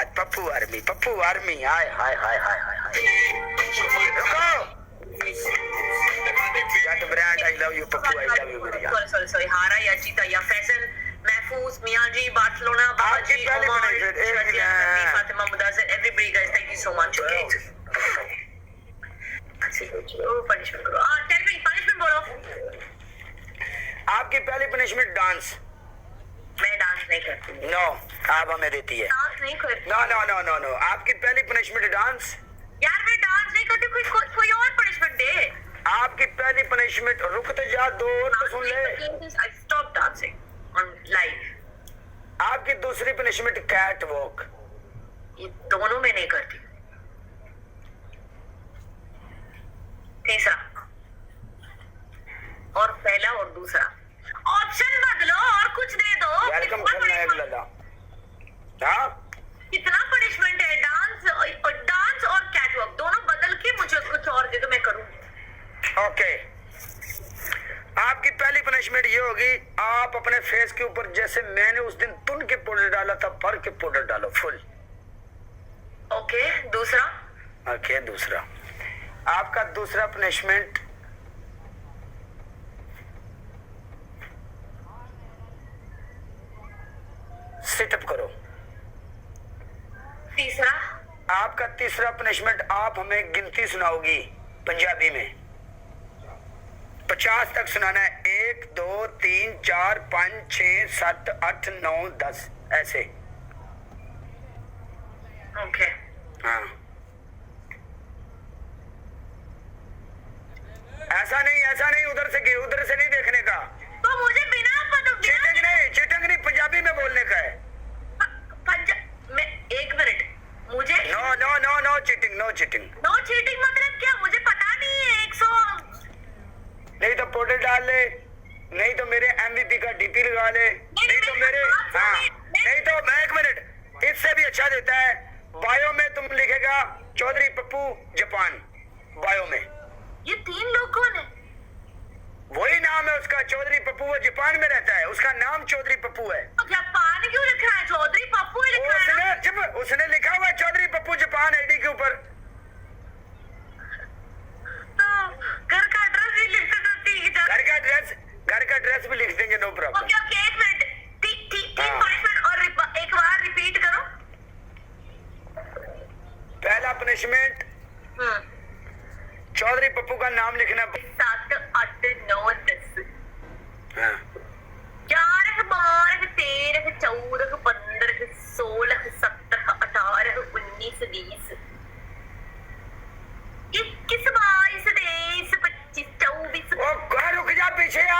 बात। Pappu army hi hi hi hi hi hi. रुको जट brand I love you Pappu I love you मेरी जान। सॉरी हारा या जीता या फैसल महफूज मियां जी Barcelona Babaji Fatima Mudassir everybody guys thank you so much. Okay punishment करो। टेल मी पनिशमेंट बोलो। आपकी पहली पनिशमेंट डांस। मैं डांस नहीं करती। नो आप हमें देती है। डांस नहीं करती। No no no no no आपकी पहली पनिशमेंट डांस। यार मैं डांस नहीं करती। कोई और पनिशमेंट दे। आपकी पहली पनिशमेंट रुक तो जा, दो और तो सुन ले। I stop dancing on live. आपकी दूसरी पनिशमेंट कैट वॉक। ये दोनों में नहीं करती। तीसरा और पहला और दूसरा ऑप्शन बदलो और कुछ दे दो। वेलकम खलनायक लला। हाँ कितना पनिशमेंट है? डांस और कैटवॉक दोनों बदल के मुझे कुछ और दे दो, मैं करूँ। ओके आपकी पहली पनिशमेंट ये होगी, आप अपने फेस के ऊपर जैसे मैंने उस दिन तुन के पाउडर डाला था भर के पाउडर डालो फुल। ओके दूसरा। ओके दूसरा आपका दूसरा पनिशमेंट सिटअप करो। तीसरा आपका तीसरा पनिशमेंट आप हमें गिनती सुनाओगी पंजाबी में 50 तक सुनाना है। 1 2 3 4 5 6 7 8 9 10 ऐसे। ओके हाँ ऐसा नहीं उधर से नहीं देखने का। तो मुझे बिना चीटिंग नहीं पंजाबी में बोलने का है। मैं एक मिनट मुझे no no no no cheating no cheating मतलब क्या? मुझे पता नहीं है। 100 नहीं तो पाउडर डाल ले, नहीं तो मेरे MVP का DP लगा ले, नहीं तो मेरे हाँ नहीं तो मैं एक मिनट इससे भी अच्छा देता है। बायो में तुम लिखेगा चौधरी पप्पू जापान। बायो में ये 3 लोग कौन है? वही नाम है उसका चौधरी पप्पू। वो जापान में रहता है, उसका नाम चौधरी पप्पू है। जापान क्यों लिखा है? चौधरी पप्पू ही लिखा है। उसने लिखा हुआ है चौधरी पप्पू जापान आईडी के ऊपर। तो घर का एड्रेस भी लिख सकती है। घर का एड्रेस भी लिख देंगे, नो प्रॉब्लम। ओके एक मिनट तीन पनिशमेंट और एक बार रिपीट करो। पहला पनिशमेंट चौधरी पप्पू का नाम लिखना। 7 8 9 10 हाँ 11 12 13 14 15 16 17 18 19 20 21 22 23 24 ओ रुक जा पीछे आ।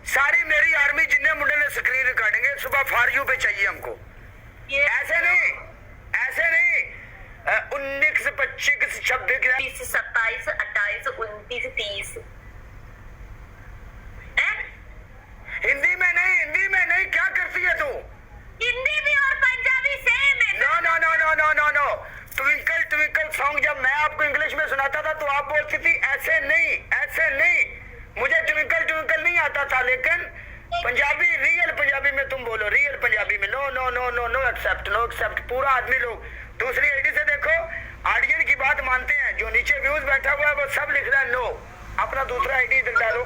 सारी मेरी आर्मी जितने मुंडे ने स्क्रीन रिकॉर्डिंग है सुबह फॉर यू पे चाहिए हमको। ऐसे नहीं 19 25 26 27 28 29 30 हिंदी में नहीं क्या करती है तू? हिंदी भी और पंजाबी सेम है। No no no no no no no twinkle song जब मैं आपको इंग्लिश में सुनाता था तो आप बोलती थी ऐसे नहीं। मुझे ट्विंकल नहीं आता था, लेकिन पंजाबी रियल पंजाबी में तुम बोलो। रियल पंजाबी में no no no no no except पूरा आदमी लोग। दूसरी आईडी से देखो ऑडियंस की बात मानते हैं। जो नीचे व्यूज बैठा हुआ है वो सब लिख रहा है नो। अपना दूसरा आईडी इधर डालो।